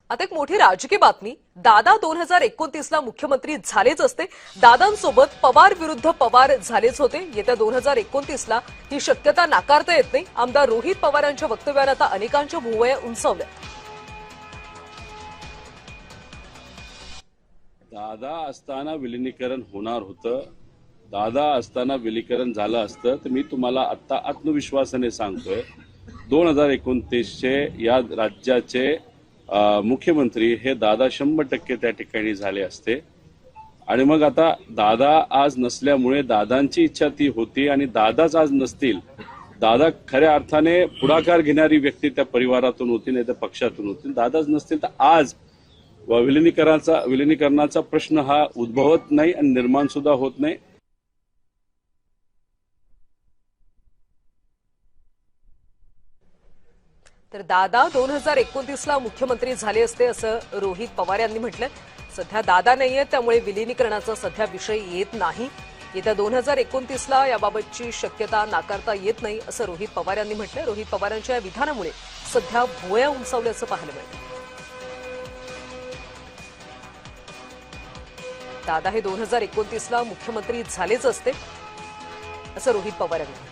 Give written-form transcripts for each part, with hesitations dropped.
आता एक मोठी राजकीय बातमी। दादा 2029 ला मुख्यमंत्री झालेच असते। दादांसोबत पवार विरुद्ध पवार झालेच होते। येत्या 2029 ला ही शक्यता नाकारता येत नाही। आमदार रोहित पवारांच्या वक्तव्याने आता अनेकांच्या भुवया उंचावल्या। दादा असताना विलीनीकरण होणार होतं। दादा असताना विलीनीकरण झालं असतं तर मी तुम्हाला आता आत्मविश्वासाने सांगतोय 2029 चे या राज्याचे मुख्यमंत्री हे दादा 100% त्या ठिकाणी झाले असते। आणि मग आता दादा आज नसल्यामुळे दादांची इच्छा ती होती आणि दादाच आज नसतील, दादा खऱ्या अर्थाने पुढाकार घेणारी व्यक्ती त्या परिवारातून होती, नाही तर पक्षातून होती, दादाच नसतील तर आज विलीनीकरणाचा प्रश्न हा उद्भवत नाही आणि निर्माण सुद्धा होत नाही। तर दादा 2029 ला मुख्यमंत्री झाले असते असं रोहित पवार यांनी म्हटलं। सध्या दादा नाहीये त्यामुळे विलीनीकरणाचा सध्या विषय येत नाही। येत्या 2029 ला याबाबतची शक्यता नाकारता येत नाही असं रोहित पवार यांनी म्हटलं। रोहित पवारांच्या या विधानामुळे सध्या भुवया उंचावल्याचं पाहायला मिळतं। दादा हे 2029 ला मुख्यमंत्री झालेच असते असं रोहित पवार यांनी म्हटलं।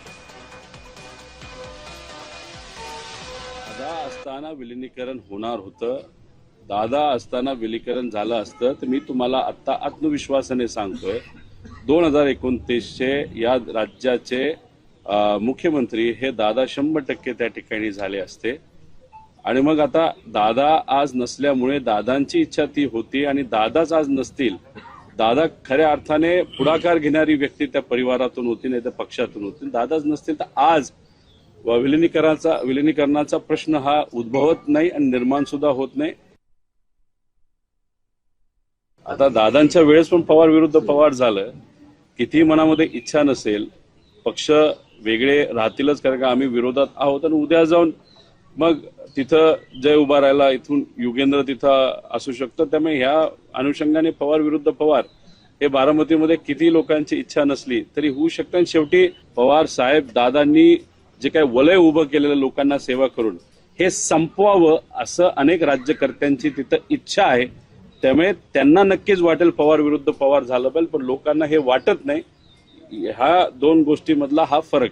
दादा असताना विलीनीकरण होणार होतं। दादा असताना विलीनीकरण झालं असतं तर मी तुम्हाला आता आत्मविश्वासाने सांगतोय 2029 चे या राज्याचे मुख्यमंत्री हे दादा 100% त्या ठिकाणी झाले असते। आणि मग आता दादा आज नसल्यामुळे दादांची इच्छा ती होती आणि दादाच आज नसतील, दादा खऱ्या अर्थाने पुढाकार घेणारी व्यक्ती त्या परिवारातून होती, नाही तर पक्षातून होती, दादाच नसतील तर आज विलीनीकरणाचा प्रश्न हा उद्भवत नाही आणि निर्माण सुद्धा होत नाही। आता दादांच्या वेळेस पण पवार विरुद्ध पवार झालं। किती मनामध्ये इच्छा नसेल, पक्ष वेगळे राहतीलच, कारण का आम्ही विरोधात आहोत आणि उद्या जाऊन मग तिथं जय उभा राहिला, इथून युगेंद्र तिथं असू शकतं। त्यामुळे ह्या अनुषंगाने पवार विरुद्ध पवार हे बारामतीमध्ये किती लोकांची इच्छा नसली तरी होऊ शकतं। आणि शेवटी पवार साहेब दादांनी जे काही वलय उभं केलेलं लोकांना सेवा करून हे संपवावं असं अनेक राज्यकर्त्यांची तिथं इच्छा आहे। त्यामुळे त्यांना नक्कीच वाटेल पवार विरुद्ध पवार झालं पाहिजे, पण लोकांना हे वाटत नाही। ह्या दोन गोष्टीमधला हा फरक।